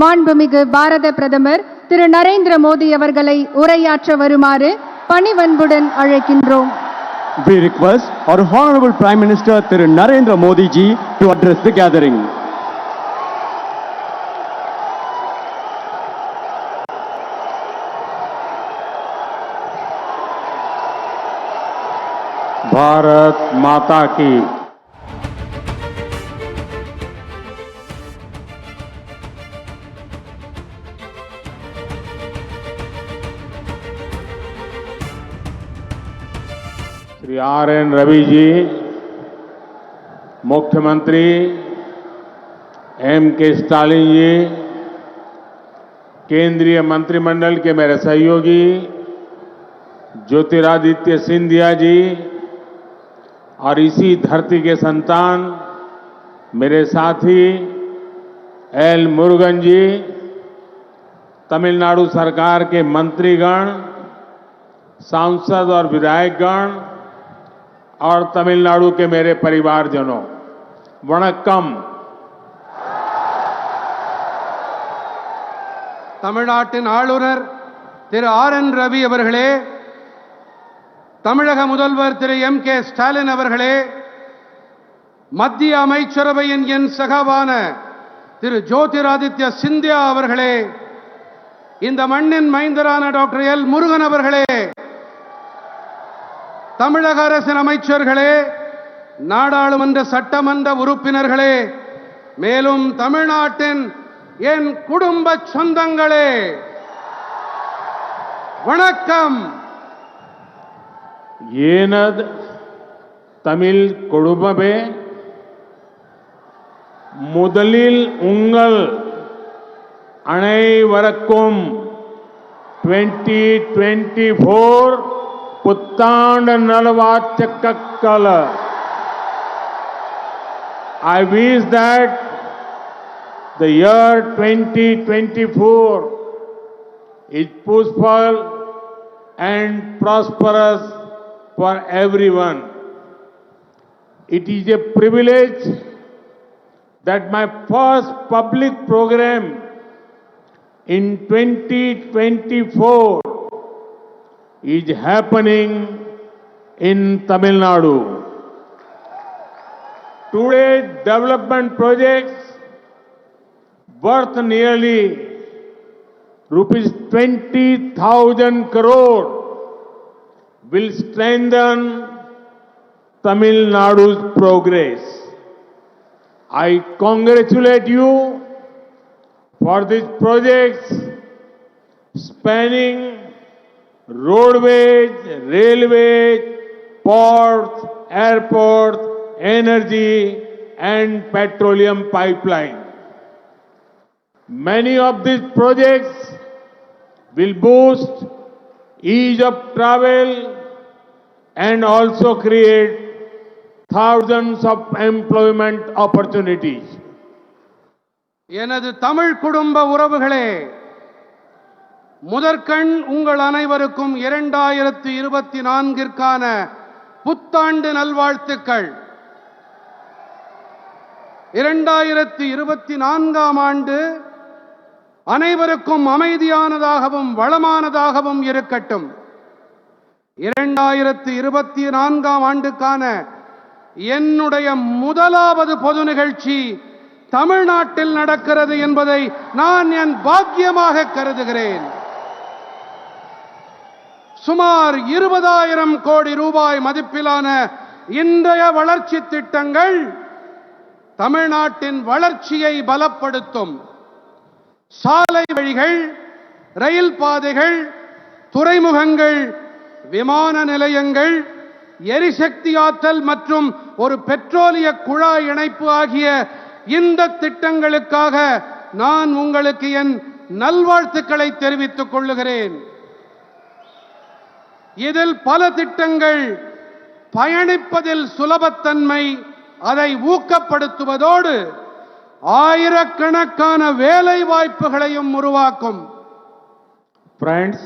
மாண்புமிகு பாரத பிரதமர் திரு நரேந்திர மோடி அவர்களை உரையாற்ற வருமாறு பணிவன்புடன் அழைக்கின்றோம். We request our Honorable Prime Minister Thiru Narendra Modi ji to address the gathering. Bharat माता की। श्री R.N. रवि जी, मुख्यमंत्री M.K. स्टालिन जी, केंद्रीय मंत्रिमंडल के मेरे सहयोगी ज्योतिरादित्य सिंधिया जी और इसी धरती के संतान मेरे साथी एल मुरुगन जी, तमिलनाडु सरकार के मंत्रीगण, सांसद और विधायकगण और तमिलनाडु के मेरे परिवारजनों, वणक्कम। தமிழ்நாட்டின் ஆளுநர் திரு R.N. ரவி அவர்களே, தமிழக முதல்வர் திரு M.K. ஸ்டாலின் அவர்களே, மத்திய அமைச்சரவையின் என் சகாவான திரு ஜோதிராதித்ய சிந்தியா அவர்களே, இந்த மண்ணின் மைந்தரான டாக்டர் எல் முருகன் அவர்களே, தமிழக அரசின் அமைச்சர்களே, நாடாளுமன்ற சட்டமன்ற உறுப்பினர்களே, மேலும் தமிழ்நாட்டின் என் குடும்ப சொந்தங்களே, வணக்கம். ஏனது தமிழ் குடும்பமே, முதலில் உங்கள் அனைவருக்கும் 2024 புத்தாண்டு நல்வாழ்த்துக்கள். I wish that the year 2024 is peaceful and prosperous for everyone. It is a privilege that my first public program in 2024 is happening in Tamil Nadu. Today's development projects worth nearly rupees 20,000 crore will strengthen Tamil Nadu's progress. I congratulate you for these projects spanning roadways, railways, ports, airports, energy and petroleum pipeline. Many of these projects will boost ease of travel and also create thousands of employment opportunities. எனது தமிழ் குடும்ப உறவுகளே, முதற்கண் உங்கள் அனைவருக்கும் 2024ற்கான புத்தாண்டு நல்வாழ்த்துக்கள். 2024ஆம் ஆண்டு அனைவருக்கும் அமைதியானதாகவும் வளமானதாகவும் இருக்கட்டும். 2024ஆம் ஆண்டுக்கான என்னுடைய முதலாவது பொது நிகழ்ச்சி தமிழ்நாட்டில் நடக்கிறது என்பதை நான் என் பாக்கியமாக கருதுகிறேன். சுமார் 20,000 கோடி ரூபாய் மதிப்பிலான இன்றைய வளர்ச்சி திட்டங்கள் தமிழ்நாட்டின் வளர்ச்சியை பலப்படுத்தும். சாலை வழிகள், ரயில் பாதைகள், துறைமுகங்கள், விமான நிலையங்கள், எரிசக்தி ஆற்றல் மற்றும் ஒரு பெட்ரோலிய குழாய் இணைப்பு ஆகிய இந்த திட்டங்களுக்காக நான் உங்களுக்கு என் நல்வாழ்த்துக்களை தெரிவித்துக் கொள்ளுகிறேன். இதில் பல திட்டங்கள் பயணிப்பதில் சுலபத்தன்மை, அதை ஊக்கப்படுத்துவதோடு ஆயிரக்கணக்கான வேலை வாய்ப்புகளையும் உருவாக்கும். Friends,